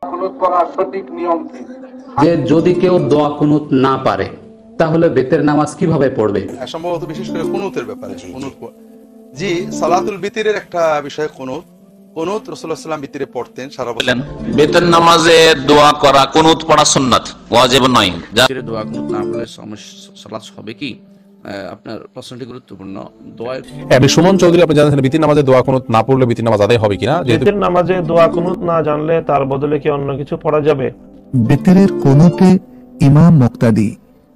কুনুত পড়ার সঠিক নিয়ম কি? যে যদি কেউ দোয়া কুনুত না পারে তাহলে বেতের নামাজ কিভাবে পড়বে? সম্ভবত বিশেষ করে কুনুতের ব্যাপারে জি সালাতুল বিতিরের একটা বিষয় কুনুত রাসূলুল্লাহ সাল্লাল্লাহু আলাইহি ওয়াসাল্লাম বিতিরে পড়তেন সারা বছর। বেতের নামাজে দোয়া করা কুনুত পড়া সুন্নাত, ওয়াজিব নয়। দোয়া কুনুত না পড়লে সালাত হবে কি? আপনার প্রশ্নটি গুরুত্বপূর্ণ। সুমন চৌধুরী, আপনি জানেন বিতির নামাজে দোয়া কুনুত না পড়লে বিতির নামাজ আদায় হবে কিনা? বিতির নামাজে দোয়া কুনুত না জানলে তার বদলে কি অন্য কিছু পড়া যাবে? বিতিরের কুনুতে ইমাম মুক্তাদি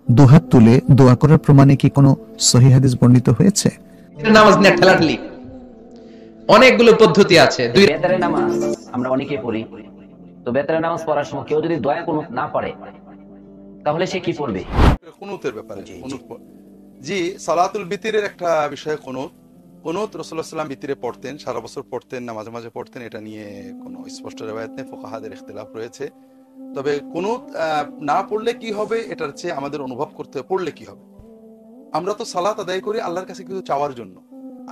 দুহাত তুলে দোয়া করার প্রমাণে কি কোনো সহিহ হাদিস বর্ণিত হয়েছে? নামাজ নিয়ে ঠেলাঠেলি অনেকগুলো পদ্ধতি আছে। বেতারে নামাজ আমরা অনেকে পড়ি, তো বেতারে নামাজ পড়ার সময় কেউ যদি দোয়া কুনুত না পড়ে তাহলে সে কি পড়বে? কুনুতের ব্যাপারে জি সালাতুল বিতিরের একটা বিষয় কুনুত রাসূলুল্লাহ সাল্লাল্লাহু আলাইহি ওয়াসাল্লাম বিতিরে পড়তেন, সারা বছর পড়তেন না মাঝে মাঝে পড়তেন, এটা নিয়ে কোনো স্পষ্ট রিওয়ায়াত নেই, ফুকাহাদের ইখতিলাফ রয়েছে। তবে কুনুত না পড়লে কি হবে এটার চেয়ে আমাদের অনুভব করতে হবে পড়লে কি হবে। আমরা তো সালাত আদায় করি আল্লাহর কাছে কিছু চাওয়ার জন্য,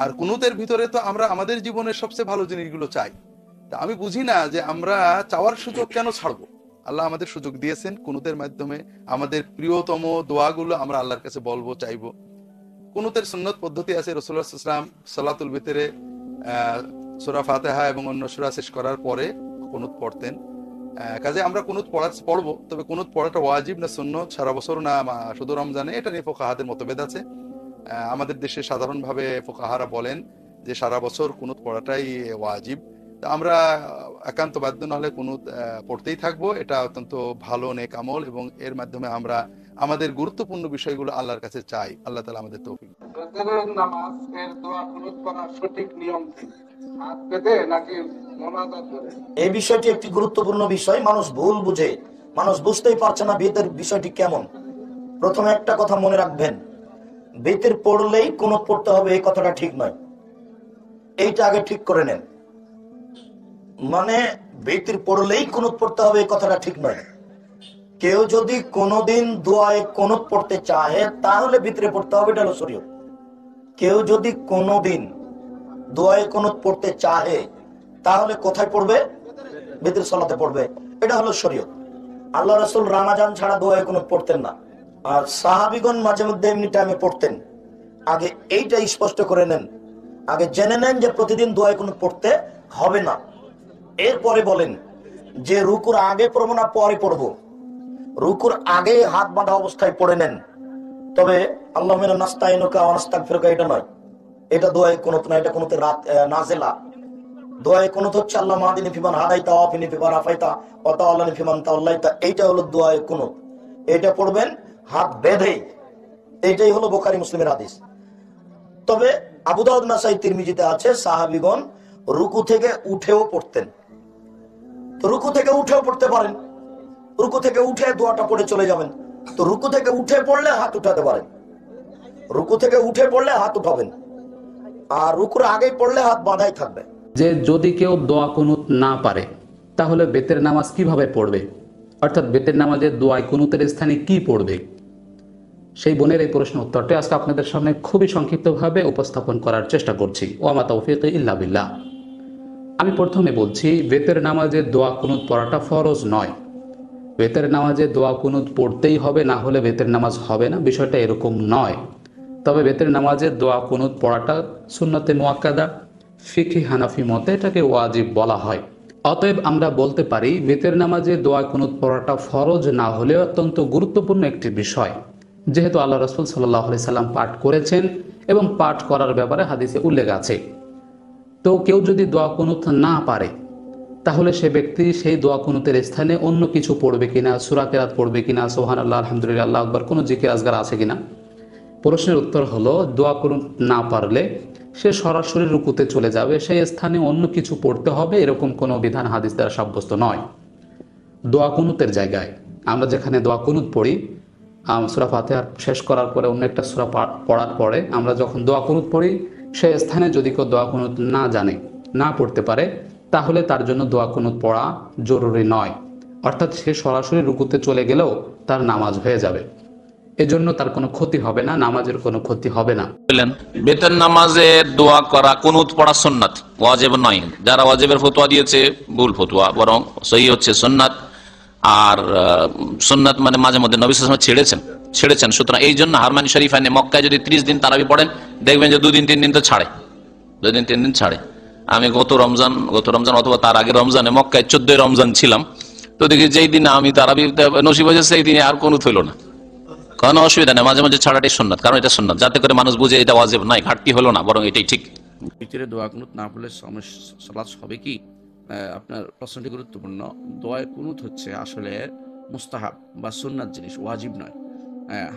আর কুনুতের ভিতরে তো আমরা আমাদের জীবনের সবচেয়ে ভালো জিনিসগুলো চাই। তা আমি বুঝি না যে আমরা চাওয়ার সুযোগ কেন ছাড়বো। আল্লাহ আমাদের সুযোগ দিয়েছেন কুনুতের মাধ্যমে আমাদের প্রিয়তম দোয়াগুলো আমরা আল্লাহর কাছে বলবো, চাইবো। কুনুতের সুন্নত পদ্ধতি আছে। রাসূলুল্লাহ সাল্লাল্লাহু আলাইহি ওয়াসাল্লাম সালাতুল বিতরে সূরা ফাতিহা এবং অন্য সূরা শেষ করার পরে কুনুত পড়তেন। কাজে আমরা কুনুত পড়বো, তবে কুনুত পড়াটা ওয়াজিব না সুন্নত, সারা বছর না শুধু রমজানে, এটা নিয়ে ফুকাহাদের মতভেদ আছে। আমাদের দেশে সাধারণভাবে ফুকাহারা বলেন যে সারা বছর কুনুত পড়াটাই ওয়াজিব। তা আমরা একান্ত বাধ্য না হলে কুনুত পড়তেই থাকবো। এটা অত্যন্ত ভালো নেক আমল এবং এর মাধ্যমে আমরা আমাদের গুরুত্বপূর্ণ বিষয়গুলো আল্লাহর কাছে চাই। আল্লাহ তাআলা আমাদের তৌফিক। বেতারের নামাজ এর দোয়া কুনুত পড়ার সঠিক নিয়ম কি? হাত পেতে নাকি মোনাজাত করে? এই বিষয়টি একটি গুরুত্বপূর্ণ বিষয়। মানুষ ভুল বুঝে, মানুষ বুঝতেই পারছে না বেতের বিষয়টি কেমন। প্রথমে একটা কথা মনে রাখবেন, বেতের পড়লেই কুনুত পড়তে হবে এই কথাটা ঠিক নয়। এইটা আগে ঠিক করে নেন। মানে বেতের পড়লেই কুনুত পড়তে হবে এই কথাটা ঠিক নয়। কেউ যদি কোনোদিন দোয়ায় কুনুত পড়তে চায় তাহলে ভিতরে পড়তে হবে, এটা হলো শরীয়ত। কেউ যদি কোনোদিন দোয়ায় কুনুত পড়তে চায় তাহলে কোথায় পড়বে? ভিতরে সালাতে পড়বে, এটা হলো শরীয়ত। আল্লাহ রাসূল রমাজান ছাড়া দোয়ায় কুনুত পড়তেন না, আর সাহাবীগণ মাঝে মধ্যে এমনি টাইমে পড়তেন। আগে এইটা স্পষ্ট করে নেন, আগে জেনে নেন যে প্রতিদিন দোয়ায় কুনুত পড়তে হবে না। এরপরে বলেন যে রুকুর আগে পড়বো না পরে পড়বো। রুকুর আগে হাত বাঁধা অবস্থায় পড়ে নেন, তবে আল্লাহুম্মা নাস্তাইনুকা ওয়া নাস্তাগফিরুকা এটা নয়, এটা দোয়ায়ে কুনুত না, এটা কুনুতের নাজিলা। দোয়ায়ে কুনুত হচ্ছে আল্লাহ মাহদিনি ফিমান হাদাইতা ওয়া আফিনি ফিমান আফাইতা ওয়া তাওয়াল্লানি ফিমান তাওয়াল্লাইতা, এইটা হলো দোয়ায়ে কুনুত। এটা পড়বেন হাত বেঁধে, এইটাই হলো বুখারী মুসলিমের হাদিস। তবে আবু দাউদ, নাসাই, তিরমিজিতে আছে সাহাবীগণ রুকু থেকে উঠেও পড়তেন। তো রুকু থেকে উঠেও পড়তে পারেন, রুকু থেকে উঠে দোয়াটা পড়ে চলে যাবেন। তো রুকু থেকে উঠে পড়লে হাত উঠাতে পারেন, রুকু থেকে উঠে পড়লে হাত উঠাবেন, আর রুকুর আগে পড়লে হাত বাঁধাই থাকবে। যে যদি কেউ দোয়া কুনুত না পারে তাহলে বেতের নামাজ কিভাবে পড়বে, অর্থাৎ বেতের নামাজে দোয়া কুনুতের স্থানে কি পড়বে? সেই বোনের এই প্রশ্ন উত্তরটি আজকে আপনাদের সামনে খুবই সংক্ষিপ্তভাবে উপস্থাপন করার চেষ্টা করছি। ওয়া মা তাওফীক ইল্লা বিল্লাহ। আমি প্রথমে বলছি, বেতের নামাজে দোয়া কুনুত পড়াটা ফরজ নয়। বেতের নামাজে দোয়া কুনুত পড়তেই হবে, না হলে বেতের নামাজ হবে না, বিষয়টা এরকম নয়। তবে বেতের নামাজে দোয়া কুনুত পড়াটা সুন্নতে মুআক্কাদা, ফিকহি হানাফি মতে এটাকে ওয়াজিব বলা হয়। অতএব আমরা বলতে পারি বেতের নামাজে দোয়া কুনুত পড়াটা ফরজ না হলেও অত্যন্ত গুরুত্বপূর্ণ একটি বিষয়, যেহেতু আল্লাহ রাসূল সাল্লাল্লাহু আলাইহি সাল্লাম পাঠ করেছেন এবং পাঠ করার ব্যাপারে হাদিসে উল্লেখ আছে। তো কেউ যদি দোয়া কুনুত না পারে তাহলে সে ব্যক্তি সেই দোয়া কুনুতের স্থানে অন্য কিছু পড়বে কিনা, সূরা কিরাত পড়বে কিনা, সুবহানাল্লাহ, আলহামদুলিল্লাহ, আল্লাহু আকবার, কোনো জিকির আজগার আছে কিনা? প্রশ্নের উত্তর হলো, দোয়া কুনুত না পারলে সে সরাসরি রুকুতে চলে যাবে, সেই স্থানে অন্য কিছু পড়তে হবে এরকম কোনো বিধান হাদিস দ্বারা সাব্যস্ত নয়। দোয়া কুনুতের জায়গায় আমরা যেখানে দোয়া কুনুত পড়ি, সূরা ফাতিহা শেষ করার পরে অন্য একটা সূরা পড়ার পরে আমরা যখন দোয়া কুনুত পড়ি, সেই স্থানে যদি কেউ দোয়া কুনুত না জানে, না পড়তে পারে, তাহলে তার জন্য দোয়া কুনুত পড়া জরুরি নয়। অর্থাৎ সে সরাসরি রুকুতে চলে গেলেও তার নামাজ হয়ে যাবে। এজন্য তার কোনো ক্ষতি হবে না, নামাজের কোনো ক্ষতি হবে না। বললেন বেতের নামাজে দোয়া করা কুনুত পড়া সুন্নাত, ওয়াজিব নয়। যারা ওয়াজিবের ফতোয়া দিয়েছে ভুল ফতোয়া, বরং সহি হচ্ছে সুন্নাত। আর সুন্নাত মানে মাঝে মধ্যে নবী সাল্লাল্লাহু আলাইহি ওয়াসাল্লাম ছেড়েছেন। সুতরাং এই জন্য হারমানি শরীফ আইনে মক্কায় যদি 30 দিন তারাবি পড়েন, দেখবেন যে 2 দিন 3 দিন তো ছাড়ে, 2 দিন 3 দিন ছাড়ে। আমি গত রমজান অথবা তার আগে রমজানে মক্কায় 14 রমজান ছিলাম, তো দেখি যেই দিন আমি তারাবি নসিব হয়েছে সেই দিনে আর কুনুত হইল না। কোনো অসুবিধা নেই, মাঝে মাঝে ছাড়াটাই সুন্নাত, কারণ এটা সুন্নাত, যাতে করে মানুষ বুঝে এটা ওয়াজিব নয়, ঘাটতি হলো না, বরং এটাই ঠিক। ভিতরে দোয়া কুনুত না পড়লে সালাত হবে কি? আপনার প্রশ্নটি গুরুত্বপূর্ণ। দোয়া কুনুত হচ্ছে আসলে মুস্তাহাব বা সুন্নাত জিনিস, ওয়াজিব নয়।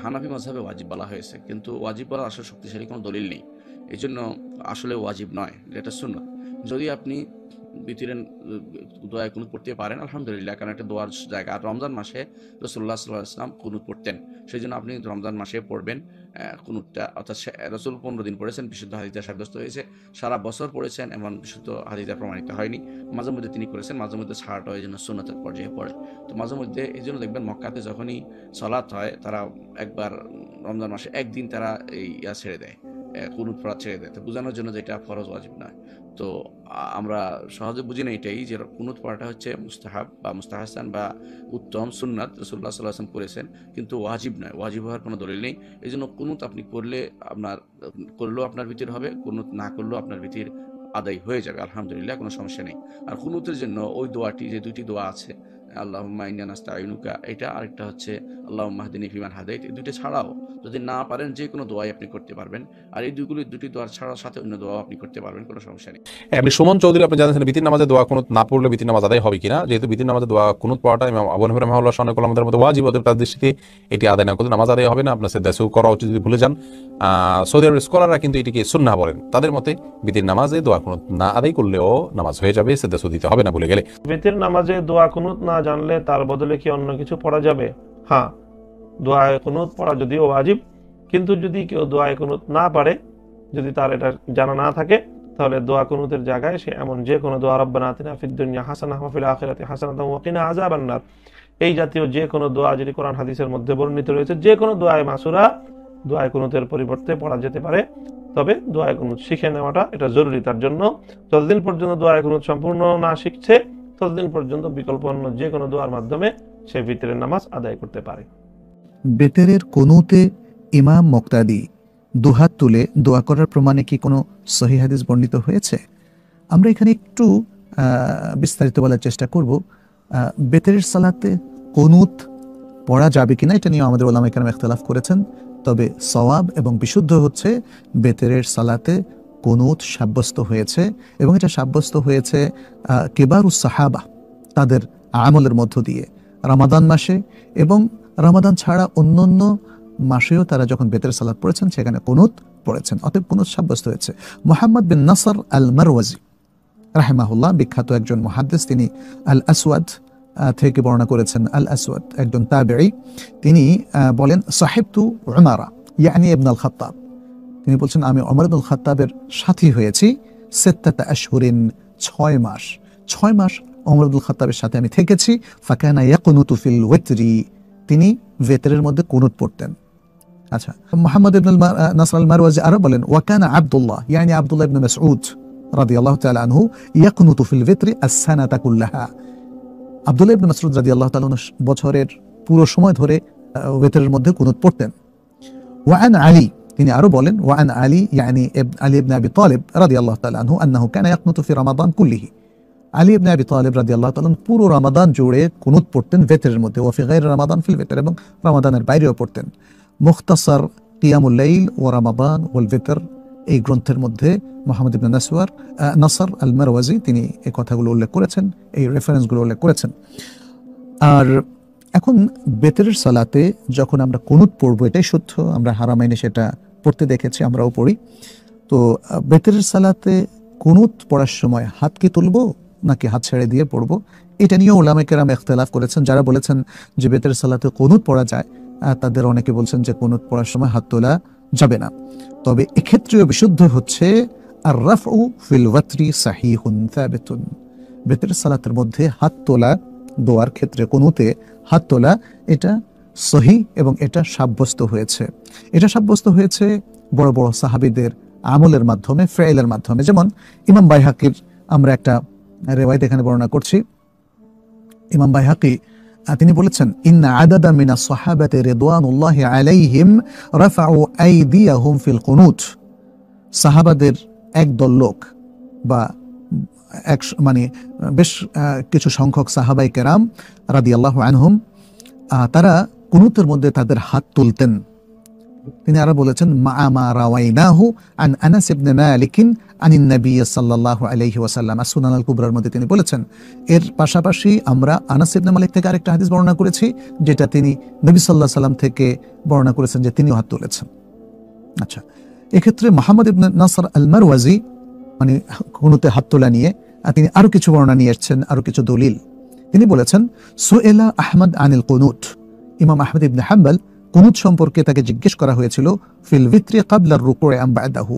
হানাফি মাযহাবে ওয়াজিব বলা হয়েছে, কিন্তু ওয়াজিব বলার আসলে শক্তিশালী কোনো দলিল নেই, এই জন্য আসলে ওয়াজিব নয়, এটা সুন্নাত। যদি আপনি ভিতরে দোয়া কুনুত পড়তে পারেন আলহামদুলিল্লাহ, কারণ একটা দোয়ার জায়গা। আর রমজান মাসে রাসূলুল্লাহ সাল্লাল্লাহু আলাইহি ওয়াসাল্লাম কুনুত পড়তেন, সেই জন্য আপনি রমজান মাসে পড়বেন কুনুতটা। অর্থাৎ রাসূল 15 দিন পড়েছেন, বিশুদ্ধ হাদিসে সাব্যস্ত হয়েছে। সারা বছর পড়েছেন, এমন বিশুদ্ধ হাদিসে প্রমাণিত হয়নি। মাঝে মধ্যে তিনি করেছেন, মাঝে মধ্যে ছাড়াটা এই জন্য সুন্নাতের পর্যায়ে পড়ে। তো মাঝে মধ্যে এই জন্য দেখবেন মক্কাতে যখনই সালাত হয়, তারা একবার রমজান মাসে একদিন তারা এই ছেড়ে দেয়, কুনুত পড়া ছেড়ে দেয়, তো বোঝানোর জন্য যে এটা ফরজ ওয়াজিব নয়। তো আমরা সহজে বুঝি না এটাই, যে কুনুত পড়াটা হচ্ছে মুস্তাহাব বা মুস্তাহাসান বা উত্তম সুন্নাত, রাসূলুল্লাহ সাল্লাল্লাহু আলাইহি ওয়াসাল্লাম করেছেন, কিন্তু ওয়াজিব নয়, ওয়াজিব হওয়ার কোনো দলিল নেই। এই জন্য কুনুত আপনি করলেও আপনার ভিতর হবে, কুনুত না করলেও আপনার ভিতর আদায় হয়ে যাবে আলহামদুলিল্লাহ, কোনো সমস্যা নেই। আর কুনুতের জন্য ওই দোয়াটি, যে 2টি দোয়া আছে, আল্লাহুম্মা ইন্না নাস্তাঈনুকা, এটা আরেকটা হচ্ছে আল্লাহুম্মা হদিনি ফিমান হাদাইত, এই 2টি ছাড়াও যদি না পারেন যে কোনো দোয়াই আপনি করতে পারবেন। আর এই 2টি দোয়ার ছাড়ার সাথে অন্য দোয়াও আপনি করতে পারবেন, কোনো সমস্যা নেই। আপনি সুমন চৌধুরী, আপনি জানেন বিতির নামাজে দোয়া কুনুত না পড়লে বিতির নামাজ আদায় হবে কিনা? যেহেতু বিতির নামাজে দোয়া কুনুত পড়াটা ইমাম আবু হানিফা রাহিমাহুল্লাহ সনদ কলামদের মধ্যে ওয়াজিব, অতএব তার দৃষ্টিতে এটি আদায় না করলে নামাজ আদায় হবে না, আপনার সেজদা করা উচিত যদি ভুলে যান। সৌদি আরবের স্কলাররা কিন্তু এটিকে সুন্নাহ বলেন, তাদের মতে বিতির নামাজে দোয়া কুনুত না আদায় করলেও নামাজ হয়ে যাবে, সেজদা দিতে হবে না ভুলে গেলে। বিতির নামাজে দোয়া কুনুত না জানলে তার বদলে কি অন্য কিছু পড়া যাবে? হ্যাঁ, দোয়া কুনুত পড়া যদিও ওয়াজিব, কিন্তু যদি কেউ দোয়া কুনুত না পারে, যদি তার এটা জানা না থাকে, তাহলে দোয়া কুনুতের জায়গায় সে এমন যে কোনো দোয়া, রব্বানা আতিনা ফিদ দুনিয়া হাসানাহ ওয়া ফিল আখিরাতি হাসানাতাও ওয়া কিনা আযাবান নার, এই জাতীয় যে কোনো দোয়া যদি কোরআন হাদিসের মধ্যে বর্ণিত রয়েছে, যে কোনো দোয়ায়ে মাসুরা দোয়া কুনুতের পরিবর্তে পড়া যেতে পারে। তবে দোয়া কুনুত শিখে নেওয়াটা এটা জরুরি তার জন্য। যতদিন পর্যন্ত দোয়া কুনুত সম্পূর্ণ না শিখছে, ততদিন পর্যন্ত বিকল্প অন্য যে কোনো দোয়ার মাধ্যমে সে ভিতরের নামাজ আদায় করতে পারে। বেতেরের কুনুতে ইমাম মুক্তাদি দুহাত তুলে দোয়া করার প্রমাণে কি কোনো সহিহ হাদিস বর্ণিত হয়েছে? আমরা এখানে একটু বিস্তারিত বলার চেষ্টা করব। বেতেরের সালাতে কুনুত পড়া যাবে কিনা এটা নিয়ে আমাদের উলামায়ে কেরাম ইখতিলাফ করেছেন, তবে সওয়াব এবং বিশুদ্ধ হচ্ছে বেতেরের সালাতে কুনুত সাব্যস্ত হয়েছে, এবং এটা সাব্যস্ত হয়েছে কিবারুস সাহাবা তাদের আমলের মধ্য দিয়ে রমাদান মাসে, এবং রমাদান ছাড়া অন্যান্য মাসেও তারা যখন বেতের সালাত পড়েছেন সেখানে কুনুত পড়েছেন, অতএব কুনুত সাব্যস্ত হয়েছে। মুহাম্মদ বিন নাসর আল মারওয়াজি রাহিমাহুল্লাহ বিখ্যাত একজন মুহাদ্দিস, তিনি আল আসওয়াদ থেকে বর্ণনা করেছেন। আল আসওয়াদ একজন তাবেঈ, তিনি বলেন সাহিবতু উমারা ইয়ানি ইবনে আল খাত্তাব, তিনি বলছেন আমি ওমর ইবনে আল খাত্তাবের সাথী হয়েছি, সিত্তাতা আশহুরিন 6 মাস, 6 মাস ওমর ইবনে আল খাত্তাবের সাথে আমি থেকেছি। ফাকানা ইয়াকুনুতু ফিল ওয়িতরি, তিনি ওয়েতরের মধ্যে কুনুত পড়তেন। আচ্ছা, মুহাম্মদ ইবনে নাসর আল মারওয়াজি আরো বলেন ওয়াকানা আব্দুল্লাহ ইয়ানি আব্দুল্লাহ ইবনে মাসউদ রাদিয়াল্লাহু তাআলা আনহু ইয়াকুনুতু ফিল ওয়িতরি আস-সানাতা কুল্লাহা, আব্দুল্লাহ ইবনে মাসউদ রাদিয়াল্লাহু তাআলা বছরের পুরো সময় ধরে ওয়েতরের মধ্যে কুনুত পড়তেন। ওয়ান আলী, তিনি আরো বলেন ওয়ান আলী ইয়ানি আলী ইবনে আবি তালিব রাদিয়াল্লাহু তাআলা আনহু আন্নাহু কানা ইয়াকুনুতু ফি রমাদান কুল্লিহি, আলী ইবনে আবি তালিব রাদিয়াল্লাহু তাআলা পুরো রমাদান জুড়ে কুনুত পড়তেন ওয়েতরের মধ্যে, ওয়া ফি গায়রি রমাদান ফিল ওয়েতর, এবং রমাদানের বাইরেও পড়তেন। মুখতাসার কিয়ামুল লাইল ওয়া রমাদান ওয়াল ওয়েতর, এই গ্রন্থের মধ্যে মুহাম্মদ ইবনে নাসর আল মারওয়াজি তিনি এই কথাগুলো উল্লেখ করেছেন, এই রেফারেন্সগুলো উল্লেখ করেছেন। আর এখন বেতেরের সালাতে যখন আমরা কুনুত পড়বো, এটাই সত্য, আমরা হারামাইনে সেটা পড়তে দেখেছি, আমরাও পড়ি। তো বেতেরের সালাতে কুনুত পড়ার সময় হাত কি তুলবো নাকি হাত ছেড়ে দিয়ে পড়বো, এটা নিয়েও উলামায়ে কেরাম ইখতিলাফ করেছেন। যারা বলেছেন যে বেতেরের সালাতে কুনুত পড়া যায়, তাদের অনেকে বলছেন যে কুনুত পড়ার সময় হাত তোলা যাবে না। তবে এক্ষেত্রেও বিশুদ্ধ হচ্ছে আর রাফউ ফিল ওয়াতরি সাহিহুন সাবিতুন, বেতেরের সালাতের মধ্যে হাত তোলা দোয়ার ক্ষেত্রে কুনুতে হাত তোলা এটা সহি এবং এটা সাব্যস্ত হয়েছে। এটা সাব্যস্ত হয়েছে বড় বড় সাহাবীদের আমলের মাধ্যমে, ফেইলের মাধ্যমে। যেমন ইমাম বাইহাকির আমরা একটা রিওয়ায়াত এখানে বর্ণনা করছি। ইমাম বাইহাকি তিনি বলেছেন, ইন্না আদাদা মিনাস সাহাবাতি রিদওয়ানুল্লাহি আলাইহিম রাফাউ আইদিয়াহুম ফিল কুনুত। সাহাবাদের একদল লোক বা বেশ কিছু সংখ্যক সাহাবায়ে কেরাম রাদিয়াল্লাহু আনহুম তারা কুনুতের মধ্যে তাদের হাত তুলতেন। তিনি আরো বলেছেন, মা রাওয়াইনাহু আন আনাস ইবনে মালিক আনিন নবী সাল্লাল্লাহু আলাইহি ওয়াসাল্লাম। সুনান আল কুবরার মধ্যে তিনি বলেছেন, এর পাশাপাশি আমরা আনাস ইবনে মালিক থেকে আরেকটা হাদিস বর্ণনা করেছি যেটা তিনি নবী সাল্লাল্লাহু আলাইহি ওয়াসাল্লাম থেকে বর্ণনা করেছেন যে তিনিও হাত তুলেছেন। আচ্ছা, এক্ষেত্রে মুহাম্মদ ইবনে নাসর আল মারওয়াজি কুনুতে হাত তোলা নিয়ে তিনি আরো কিছু বর্ণনা নিয়ে এসেছেন, আরো কিছু দলিল। তিনি বলেছেন, সুয়েলা আহমদ আনিল কুনুত। ইমাম আহমদ ইবনে হাম্বল কুনুত সম্পর্কে তাকে জিজ্ঞেস করা হয়েছিল ফিল ভিতরি ক্বাবলা রুকুই আম বাদাহু,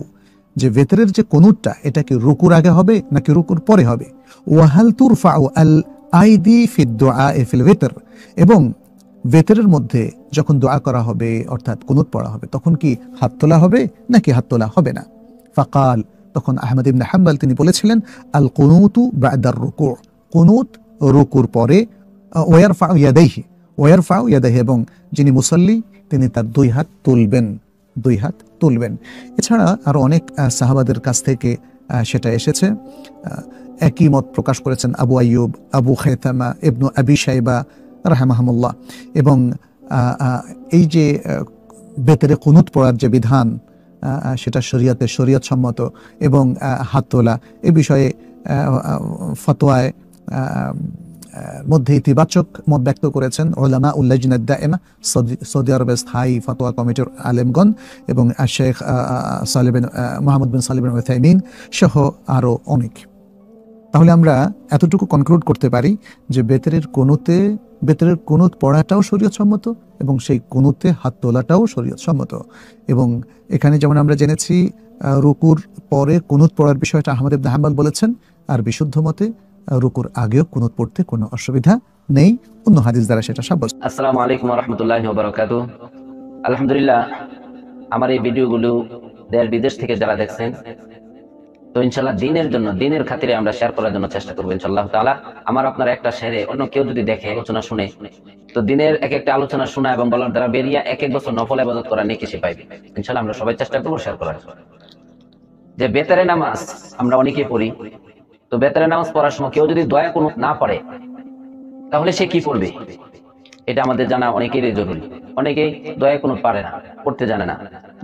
যে ভিতরের যে কুনুতটা এটা কি রুকুর আগে হবে নাকি রুকুর পরে হবে। ওয়াহাল তুরফাউ আল আইদি ফি দুআ ফিল ভিতর, এবং ভিতরের মধ্যে যখন দোয়া করা হবে অর্থাৎ কুনুত পড়া হবে তখন কি হাত তোলা হবে নাকি হাত তোলা হবে না। ফাকাল, তখন আহমদ ইবনে হাম্বল তিনি বলেছিলেন, আল কুনুতু বাদার রুকু, কুনুত রুকুর পরে, ওয়ারফাউ ইয়াদাইহি, ওয়ারফাউ ইয়াদাইহি, এবং যিনি মুসাল্লি তিনি তার দুই হাত তুলবেন, দুই হাত তুলবেন। এছাড়া আরো অনেক সাহাবাদের কাছ থেকে সেটা এসেছে। একই মত প্রকাশ করেছেন আবু আইয়ুব, আবু খায়থামা, ইবনু আবি শাইবা রাহিমাহুমুল্লাহ। এবং এই যে বেতেরে কুনুত পড়ার যে বিধান সেটা শরীয়ত সম্মত এবং হাত তোলা এ বিষয়ে ফতোয়ায় মধ্যে ইতিবাচক মত ব্যক্ত করেছেন উলামা উল্লাজনাত দাইমা, সৌদি আরবের স্থায়ী ফতোয়া কমিটির আলেমগণ, এবং শেখ মোহাম্মদ বিন সালিহ বিন উসাইমিন সহ আরো অনেক। তাহলে আমরা এতটুকু কনক্লুড করতে পারি যে বেতেরের কুনুত পড়াটাও শরীয়ত সম্মত এবং সেই কুনুতে হাত তোলাটাও শরীয়ত সম্মত। এবং এখানে যেমন আমরা জেনেছি রুকুর পরে কুনুত পড়ার বিষয়টা আহমদ ইবনে হাম্বল বলেছেন, আর বিশুদ্ধ মতে রুকুর আগেও কুনুত পড়তে কোনো অসুবিধা নেই, অন্য হাদিস দ্বারা সেটা সাব্যস্ত। আসসালামু আলাইকুম ওয়া রাহমাতুল্লাহি ওয়া বারাকাতুহু। আলহামদুলিল্লাহ, আমার এই ভিডিওগুলো দেশ বিদেশ থেকে যারা দেখছেন, তো ইনশাআল্লাহ দিনের জন্য, দিনের খাতিরে আমরা শেয়ার করার জন্য চেষ্টা করব ইনশাআল্লাহ তাআলা। আমার আপনার একটা শেয়ারে অন্য কেউ যদি দেখে, আলোচনা শুনে, তো দিনের এক একটা আলোচনা শোনা এবং বলার দ্বারা বেরিয়ে এক এক বছর নফল ইবাদত করা নেকি সে পাইবে ইনশাআল্লাহ। আমরা সবাই চেষ্টা করব শেয়ার করার। যে বেতারে নামাজ আমরা অনেকেই পড়ি, তো বেতারে নামাজ পড়ার সময় কেউ যদি দয়া কুনুত না পড়ে তাহলে সে কি পড়বে এটা আমাদের জানা অনেকেরই জরুরি। অনেকেই দয়া কুনুত পারে না, পড়তে জানে না,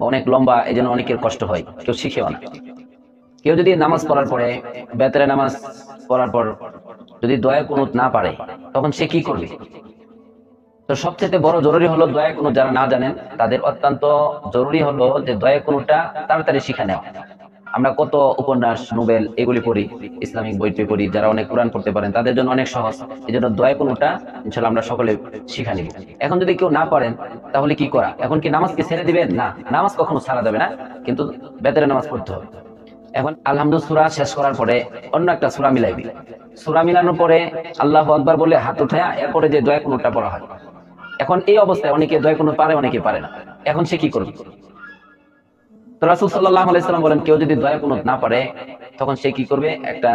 অনেক লম্বা, এই জন্য অনেকের কষ্ট হয়, কেউ শিখেও না। কেউ যদি নামাজ পড়ার পরে, বেতারে নামাজ পড়ার পর যদি দয়া কুনুত না পারে তখন সে কি করবে? তো সবচেয়ে বড় জরুরি হলো দয়া কুনুত যারা না জানেন তাদের অত্যন্ত জরুরি হলো যে দয়া কুনুতটা তাড়াতাড়ি শিখে নেওয়া। আমরা কত উপন্যাস, নোবেল এগুলি পড়ি, ইসলামিক বই পড়ি, যারা অনেক কোরআন পড়তে পারেন তাদের জন্য অনেক সহজ। এই জন্য দয়া কুনুতটা ইনশাআল্লাহ আমরা সকলে শিখা নিব। এখন যদি কেউ না পারেন তাহলে কি করা? এখন কি নামাজকে ছেড়ে দিবেন? না, নামাজ কখনো ছাড়া যাবে না, কিন্তু বেতারে নামাজ পড়তে হবে। এখন আলহামদুলিল্লাহ সূরা শেষ করার পরে অন্য একটা সূরা মিলাইবি। সূরা মিলানোর পরে আল্লাহু আকবার বলে হাত উঠায়া এরপরে যে দয়া কুনুতটা পড়া হয়। এখন এই অবস্থায় অনেকে দয়া কুনুত পারে, অনেকে পারে না। এখন সে কি করবে? তো রাসূল সাল্লাল্লাহু আলাইহি ওয়াসাল্লাম বলেন, কেউ যদি দয়া কুনুত না পারে তখন সে কি করবে? একটা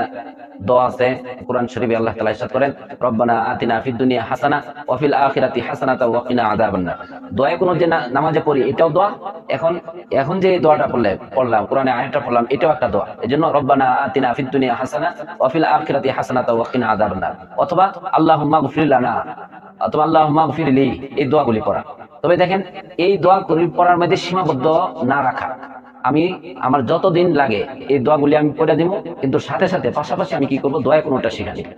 দোয়া আছে কোরআন শরীফে, আল্লাহ তাআলা ইরশাদ করেন, রব্বানা আতিনা ফিদ দুনিয়া হাসানা ওয়া ফিল আখিরাতি হাসানাতাও ওয়া কিনা আযাবান্নার। দয়া কুনুত যে নামাজে পড়ি এটাও দোয়া। এখন যে দোয়াটা পড়লাম, কোরআনে আয়াতটা পড়লাম, এটাও একটা দোয়া। এজন্য রব্বানা আতিনা ফিদ দুনিয়া হাসানা ওয়া ফিল আখিরাতি হাসানাতাও ওয়া কিনা আযাবান্নার, অথবা আল্লাহুম্মা গফির লানা, অথবা আল্লাহুম্মা গফির লি, এই দোয়াগুলি পড়া। তবে দেখেন, এই দোয়া পড়ার মধ্যে সীমাবদ্ধ না রাখা। আমি আমার যতদিন লাগে এই দোয়াগুলি আমি পড়ে দিব, কিন্তু সাথে সাথে পাশাপাশি আমি কি করব? দয়া কুনুতটা শিখা নিব।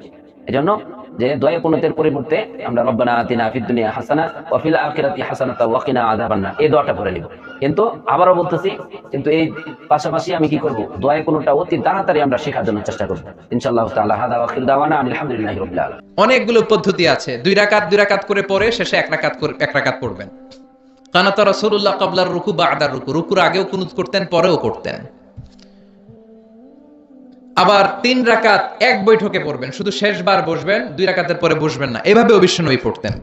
এজন্য যে দয়া কুনুতের পরিবর্তে আমরা রব্বানা আতিনা ফিদ দুনিয়া হাসানা ওয়া ফিল আখিরাতি হাসানাতাও ওয়া কিনা আযাবান্নার এই দোয়াটা পড়ে নিব। কিন্তু আবারও বলতেছি, কিন্তু এই পাশাপাশি আমি কি করব? দয়া কুনুতটা অতি তাড়াতাড়ি আমরা শেখার জন্য চেষ্টা করব ইনশাআল্লাহ তাআলা। হাদা ওয়া আখিরু দাওয়ানা আলহামদুলিল্লাহি রাব্বিল আলামিন। অনেকগুলো পদ্ধতি আছে। 2 রাকাত করে পরে শেষে 1 রাকাত পড়বেন। কানাতা রাসূলুল্লাহ ক্বাবলার রুকু বা'দার রুকু, রুকুর আগেও কুনুত করতেন, পরেও করতেন। আবার 3 রাকাত এক বৈঠকে পড়বেন, শুধু শেষবার বসবেন, 2 রাকাতের পরে বসবেন না, এভাবেও বিশ্বনবী পড়তেন।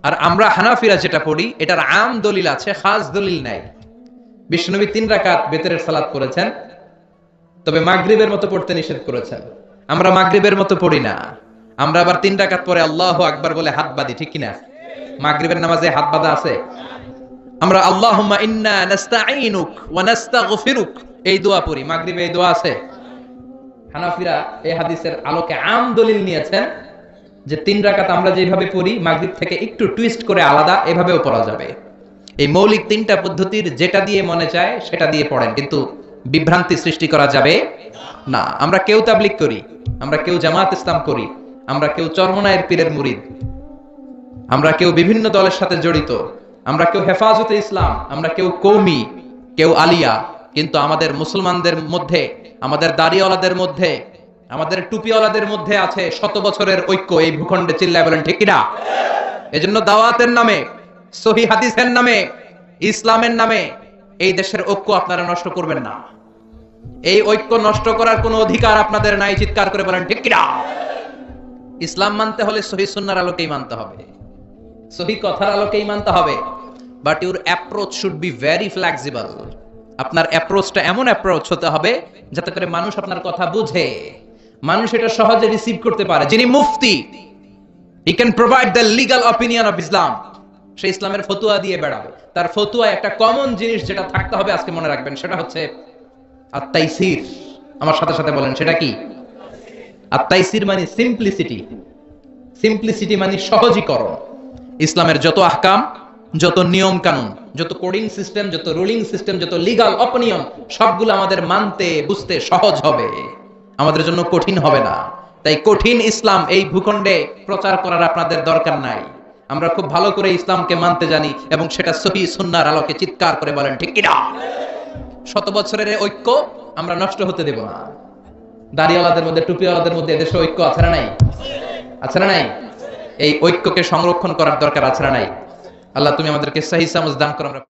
আর আমরা হানাফিরা যেটা পড়ি এটার আম দলিল আছে, খাস দলিল নাই। বিশ্বনবী 3 রাকাত বেতরের সালাত করেছেন, তবে মাগরিবের মতো পড়তে নিষেধ করেছেন। আমরা মাগরিবের মতো পড়ি না, আমরা আবার 3 রাকাত পরে আল্লাহু আকবার বলে হাত বাঁধি, ঠিক কিনা? মাগরিবের নামাজে হাত বাঁধা আছে? আমরা আল্লাহুম্মা ইন্না নাস্তাঈনুক ওয়া নাস্তাগফিরুক এই দোয়া পড়ি, মাগরিবে এই দোয়া আছে? হানাফিরা এই হাদিসের আলোকে আম দলিল নিয়েছেন যে 3 রাকাত আমরা যেভাবে পড়ি মাগরিব থেকে একটু টুইস্ট করে আলাদা এভাবেও পড়া যাবে। এই মৌলিক 3টা পদ্ধতির যেটা দিয়ে মনে চায় সেটা দিয়ে পড়েন, কিন্তু বিভ্রান্তি সৃষ্টি করা যাবে না। আমরা কেউ তাবলীগ করি, আমরা কেউ জামাত ইসলাম করি, আমরা কেউ চরমনায়ের পীরের মুরিদ, আমরা কেউ বিভিন্ন দলের সাথে জড়িত, আমরা কেউ হেফাজতে ইসলাম, আমরা কেউ কওমি, কেউ আলিয়া, কিন্তু আমাদের মুসলমানদের মধ্যে, আমাদের দাড়িওয়ালাদের মধ্যে, আমাদের টুপিওয়ালাদের মধ্যে আছে 100 বছরের ঐক্য। এই ভূখণ্ডে চিল্লায় বলেন ঠিক কিনা? এজন্য দাওয়াতের নামে, সহিহ হাদিসের নামে, ইসলামের নামে এই দেশের ঐক্য আপনারা নষ্ট করবেন না। এই ঐক্য নষ্ট করার কোনো অধিকার আপনাদের নাই, চিৎকার করে বলেন ঠিক কিনা? ইসলাম মানতে হলে সহিহ সুন্নাহর আলোকেই মানতে হবে, সহিহ কথার আলোকেই মানতে হবে। But your approach should be very flexible. আপনার অ্যাপ্রোচটা এমন অ্যাপ্রোচ হতে হবে যাতে করে মানুষ আপনার কথা বুঝে, মানুষ এটা সহজে রিসিভ করতে পারে। যিনি মুফতি, he can provide the legal opinion of Islam, সে ইসলামের ফতোয়া দিয়ে বেড়াবে। তার ফতোয়া একটা কমন জিনিস যেটা থাকতে হবে, আজকে মনে রাখবেন, সেটা হচ্ছে আত-তাইসির। আমার সাথে সাথে বলেন, সেটা কি? আত-তাইসির মানে সিম্পলিসিটি। সিম্পলিসিটি মানে সহজীকরণ। ইসলামের যত আহকাম, যত নিয়ম কানুন, যত কোডিং সিস্টেম, যত রুলিং সিস্টেম, যত লিগ্যাল অপিনিয়ন, সবগুলো আমাদের মানতে বুঝতে সহজ হবে, আমাদের জন্য কঠিন হবে না। তাই কঠিন ইসলাম এই ভূখণ্ডে প্রচার করার আপনাদের দরকার নাই। আমরা খুব ভালো করে ইসলামকে মানতে জানি এবং সেটা সহিহ সুন্নাহর আলোকে চিৎকার করে বলেন ঠিক কিনা? 100 বছরের ঐক্য আমরা নষ্ট হতে দেব না। দাড়িওয়ালাদের মধ্যে, টুপিওয়ালাদের মধ্যে এদেশে ঐক্য আছে না নাই? আছে না নাই? এই ঐক্যকে সংরক্ষণ করার দরকার আছে না নাই? আল্লাহ তুমি আমাদেরকে সহিহ সমঝ দান করো।